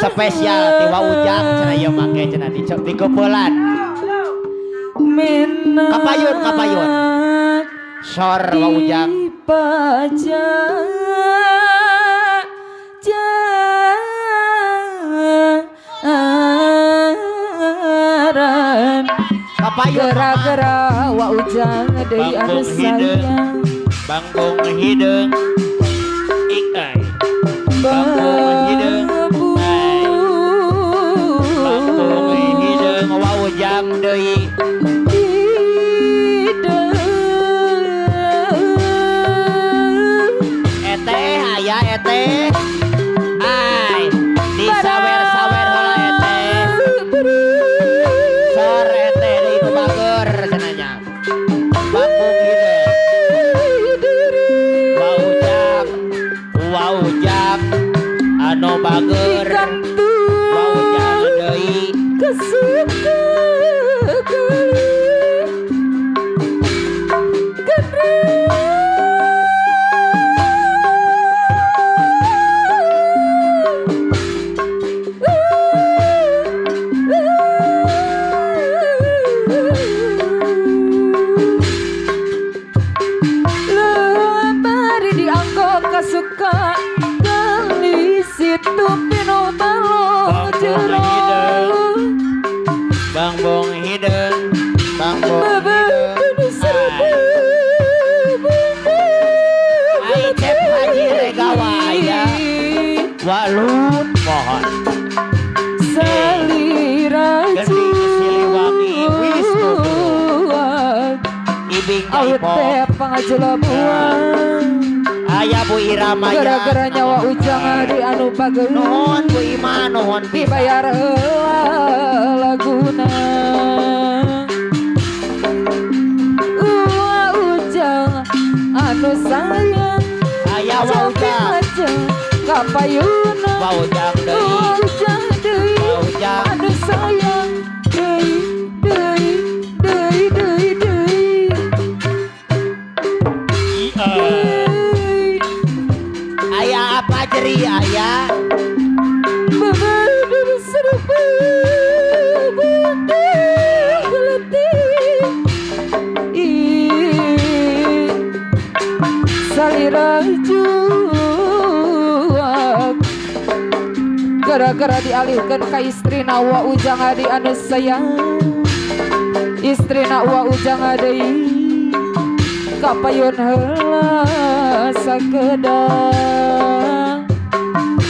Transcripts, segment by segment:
spesial tiwa ujang cenah ieu make cenah di keupelan. Kapayun kapayun. Sor wa ujang. Kapayun gara-gara wa ujang deui anu sayang. Bangbong hideung. Ikai. Bangbong hideung. Bangbong hideung wa ujang deui. Ete ai disawer-sawer heula ete sor ete deui nu bager cenanya bambung hideung wa ujang anu bager wa ujang deui kesuka suka kali situ pino talo jero bangbong hideung ai cep haji regawa aya walun pohon salira gending siliwangi wis ibing awet pangajulabuan aya Bu Irama gara-gara nyawa ujang di anu bageun nuhun Bu Ima nuhun dibayar laguna ujang anu sayang aya wa ujang kapayuna wa ujang deui anu sayang deui aya apa jeri aya salira juang gara-gara dialihkan ka istrina wa ujang adi anu sayang istrina wa ujang adi kapayun heula sakedah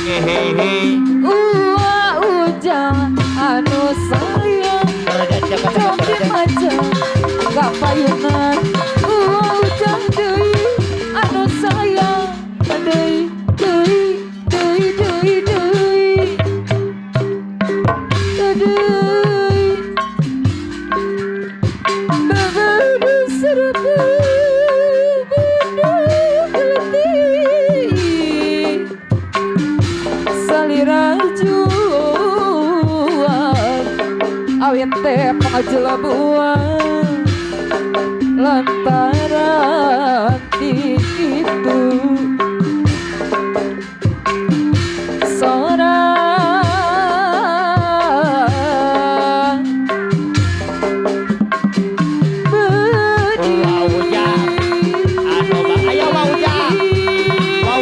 hehehe ujang anu sayang coba aja kapayunan ujang deui anu sayang deui awet teh pangajelabuan lantaran itu sorang bedi anu bang aya wa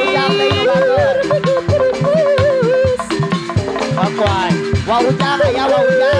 ujang deui bager pakuan wa ujang aya wa ujang deui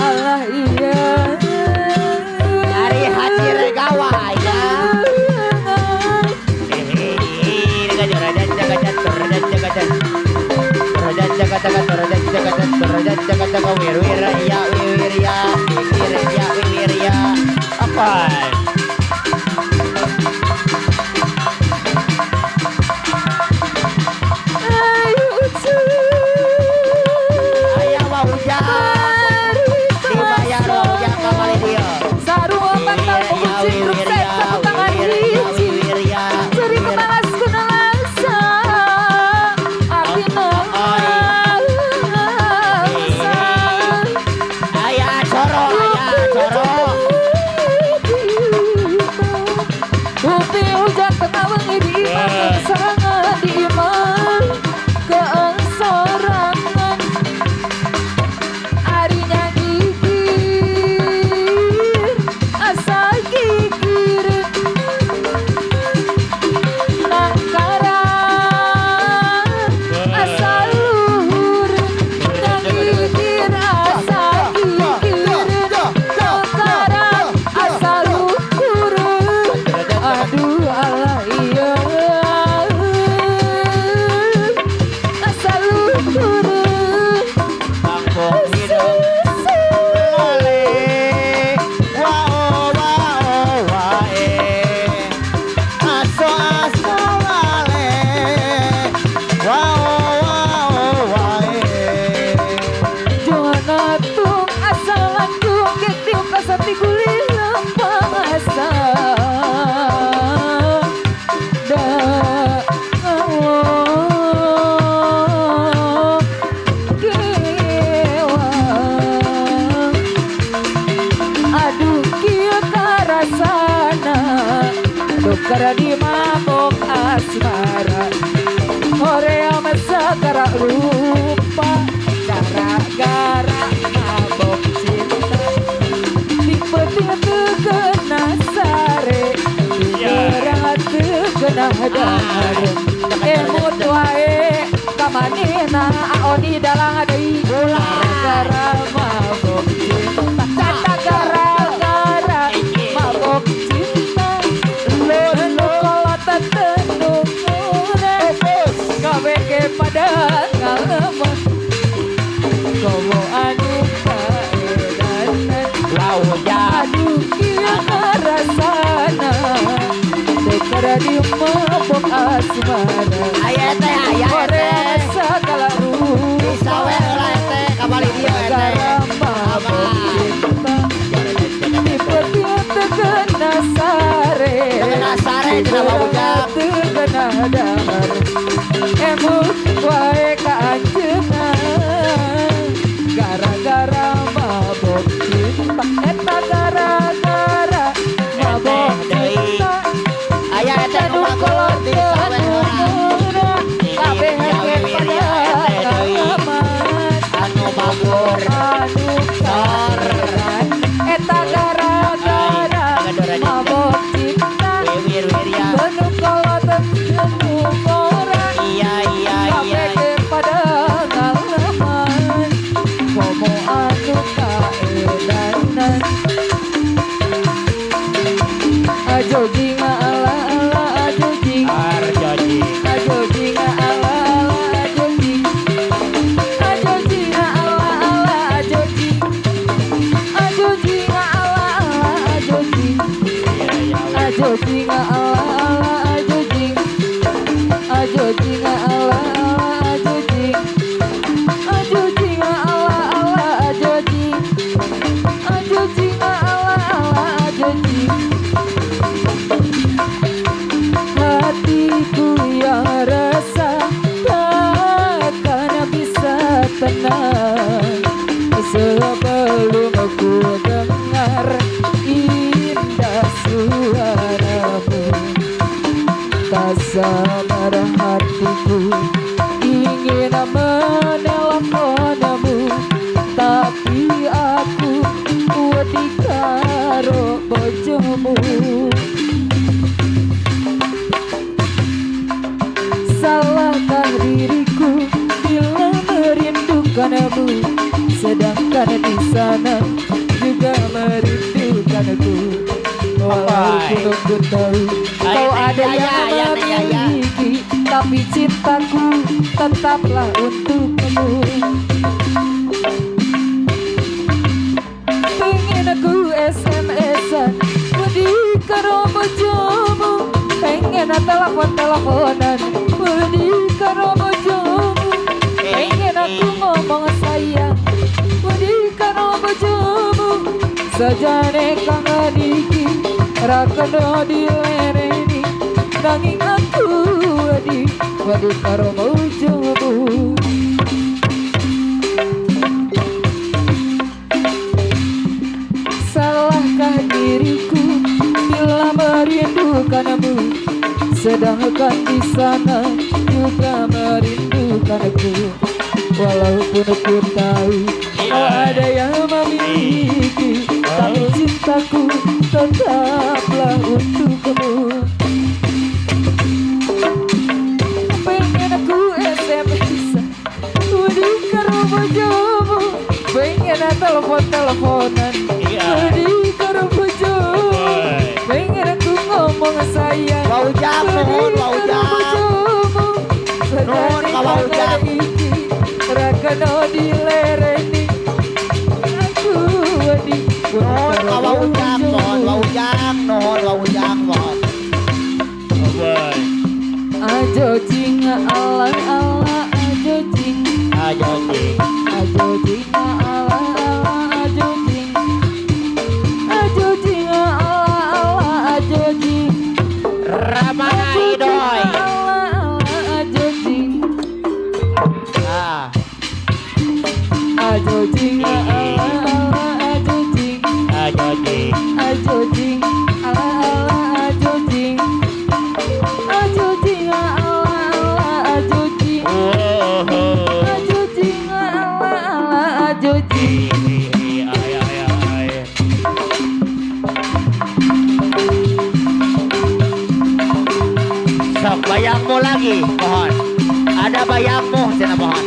Allah iya Ari Haji Regawa ya. Apa? Ayah mau hujan, dibayar hujan kembali dia. Sarua mantal punggung cintruk set satu tangan hiji Beri kebalas kuna laksa Abdi mengasa Ayah coro, Bukti hujan tengah wengi di iman Keserangan di iman Keengsorangan Arinya gigir Asa gigir Nangkara Asa luhur Nang gigir asa gigir Nangkara asa luhur Aduh Allah iya Asa luhur Kampung hidup lale, wao wao wae, aso lale, wao wao wae. Jangan atung asal langkung Getiuk kasati guli lempang asa Da ngawang Gewang Aduh kia karasana Dokara di mabok asmara Korea masakara rupa Gara-gara mabok cinta Tipe-tipe tegena sare Tipe-tipe tegena dahare Emut wae kamanina Aoni dalang adai Gara-gara mabok cinta Kata gara-gara mabok cinta Lu kolot tenung Kabeke pada ngalaman Komo anu kaedanan Lauja Aduh kia karasana Dekara di mabok asmara ayah teh ayah Korea teh sakala rupa disawe lah teh kembali dia Gara mabok cinta Tipe-tipe tegena sare Tegena sare cenah baujak. Tegena dahar Emut wae kaanjeungan Gara-gara mabok cinta Eta gara-gara mabok cinta ayah teh nu bagus disawe lah Kabeh hake pada ngalaman anu bagur Anu karan Eta gara-gara mabok cinta wir ya Penuh kolot penuh orang iya Kabeh pada ngalaman Komo anu kaedanan Ajo jinga ala ala ajo jing arjoji Ajo jinga ala ala ajo jing Ajo jinga ala ala ajo jing Ajo jinga ala ala ajo jing Ajo jinga ala ala ajo jing Ajo jinga ala ala ajo jing Ajo jinga ala ala ajo jing Ajo jinga ala ala ajo jing Hatiku yang resah takkan bisa tenang sebelum aku dengar indah suaramu. Tak sabar hatiku ingin menelponmu, tapi aku wedi karo bojomu. Salahkah diriku bila merindukanmu, sedangkan Karena di sana juga merindukanku. Walaupun aku tahu kau ada yang memiliki, tapi cintaku tetaplah untukmu. Pengen aku SMS-an wedi karo bojomu, pengen telepon-teleponan wedi karo bojomu, pengen aku ngomong sayang wedi karo bojomu. Sajane kangen iki ra kena dilereni, nanging aku wedi karo bojomu. Salahkah diriku bila merindukanmu, sedangkan di sana juga merindukanku. Walaupun aku tahu kau ada yang memiliki, tapi cintaku tetaplah untukmu. Pengen aku SMS wedi karo bojomu, pengen telepon-teleponan wedi karo bojomu, pengen aku ngomong sayang Wau jam, nuhun, wau jam. Nuhun ka wau jam. Rakano dilereni aku wedi Nuhun ka wau jam, nuhun wau jam, nuhun wau jam, nuhun. Ajo jing ala ala ajo jing Ayo jing. ajo jing ala ala ajo jing ajo jing ala ala ajo jing Ramana Idoy. ala ala ajo jing Ah, ajo jing ala ala ajo jing ayo jing. ajo jing ala ala ajo jing ajo jing ala ala ajo jing ajo jing ala ala ajo jing. Sok bayangmu lagi, mohon. Ada bayangmu, sana mohon.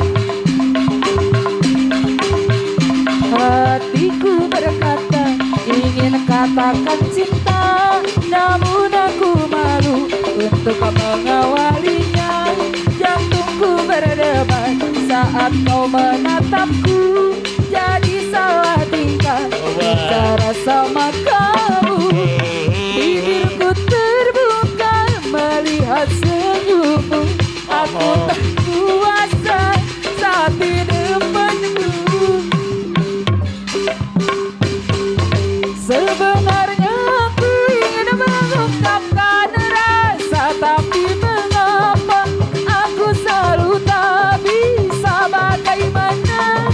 Hatiku berkata ingin katakan cinta, namun aku malu untuk mengawalinya. Jantungku berdebar saat kau menatapku, jadi salah tingkah bicara sama kamu. Bibirku terbuka melihat senyummu, aku tak kuasa saat di depanmu. Sebenarnya aku ingin mengungkapkan rasa, tapi mengapa aku selalu tak bisa. Bagaimana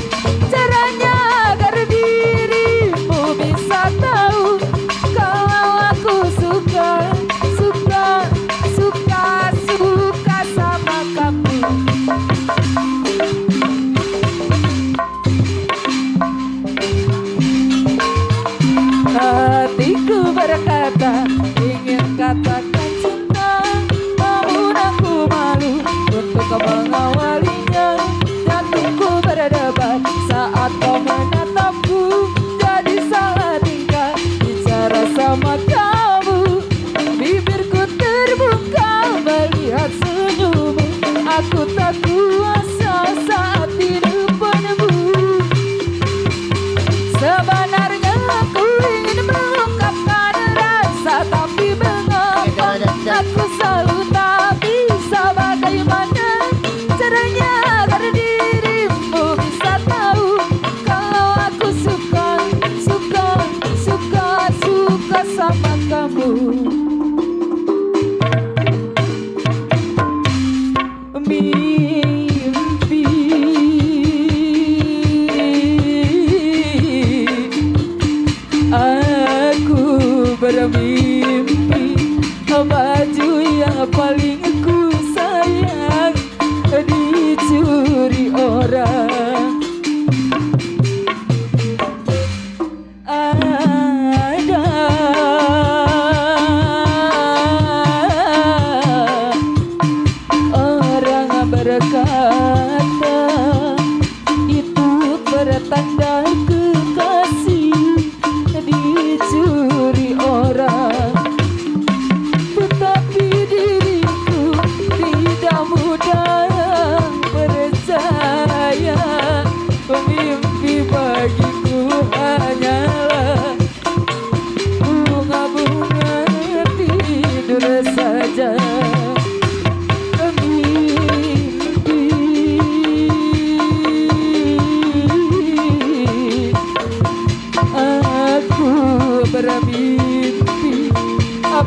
caranya agar dirimu bisa tahu kalau aku suka, suka, suka, suka sama kamu. Hatiku berkata ingin katakan cinta, namun aku malu untuk mengawalinya. Jantungku berdebar saat kau menatapku, jadi salah tingkah bicara sama kamu. Bibirku terbuka melihat senyummu, aku tak kuasa saat di depanmu. Sebenarnya aku ingin mengungkapkan rasa, tapi mengapa aku selalu tak bisa. Bagaimana caranya agar dirimu bisa tahu kalau aku suka, suka, suka, suka sama kamu. Mimpi aku bermimpi baju yang paling ku sayang dicuri orang. Ada orang berkata itu bertanda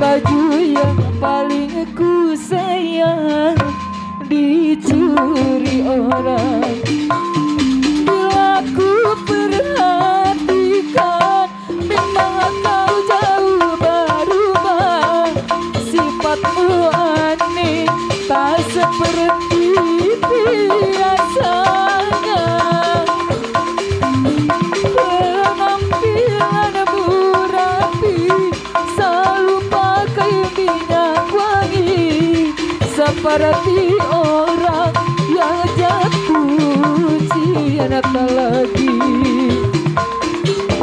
baju yang paling ku sayang dicuri orang. Bila ku perhatikan, memang kau jauh berubah. Sifatmu aneh, tak seperti biasanya. Penampilanmu rapi, selalu pakai minyak wangi, seperti orang yang jatuh cinta lagi.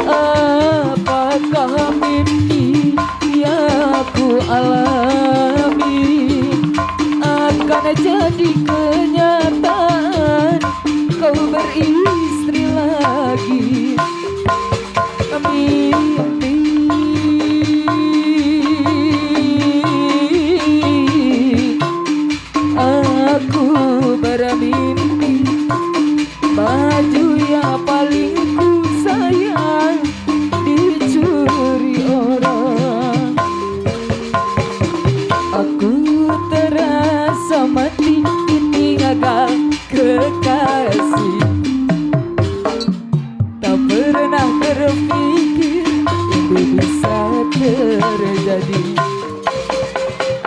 Apakah mimpi yang ku alami akan jadi kenyataan, kau beristri lagi. Mimpi aku bermimpi, baju yang paling ku sayang dicuri orang. Aku terasa mati ditinggal kekasih, tak pernah terpikir itu bisa terjadi.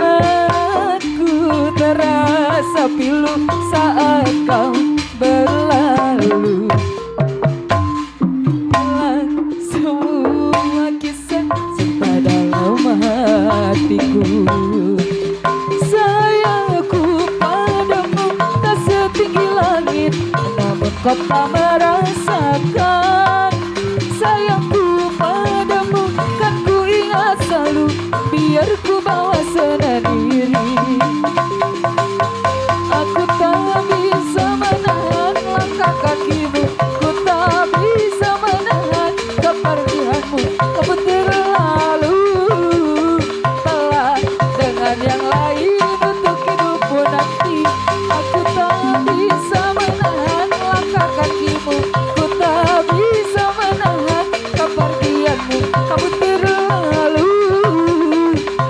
Aku terasa pilu saat kau berlalu, hilang semua kisah cinta dalam hatiku. Sayangku padamu tak setinggi langit, namun kau tak merasakan. Sayangku padamu kan ku ingat selalu, biar ku bawa sendiri. Aku tak bisa menahan langkah kakimu, ku tak bisa menahan kepergianmu. Kamu terlalu telah dengan yang lain untuk hidupku nanti. Aku tak bisa menahan langkah kakimu, ku tak bisa menahan kepergianmu. Kamu terlalu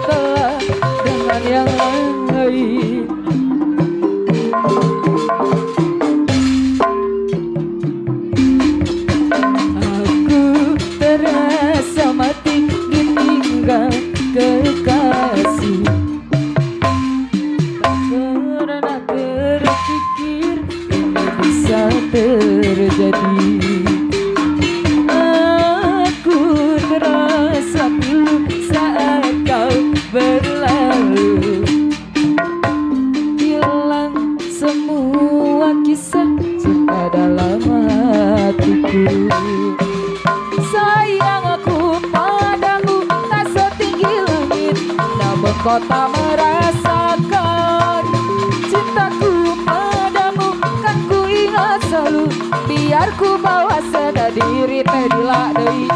telah dengan yang lain. Aku terasa mati ditinggal kekasih, tak pernah terpikir ini bisa terjadi. Aku terasa pilu saat kau berlalu, hilang semua kisah cinta dalam hatiku. Sayang aku padamu tak setinggi langit, namun kau tak merasakan. Cintaku padamu kan ku ingat selalu, biar ku bawa sadar diri teh dilak deui.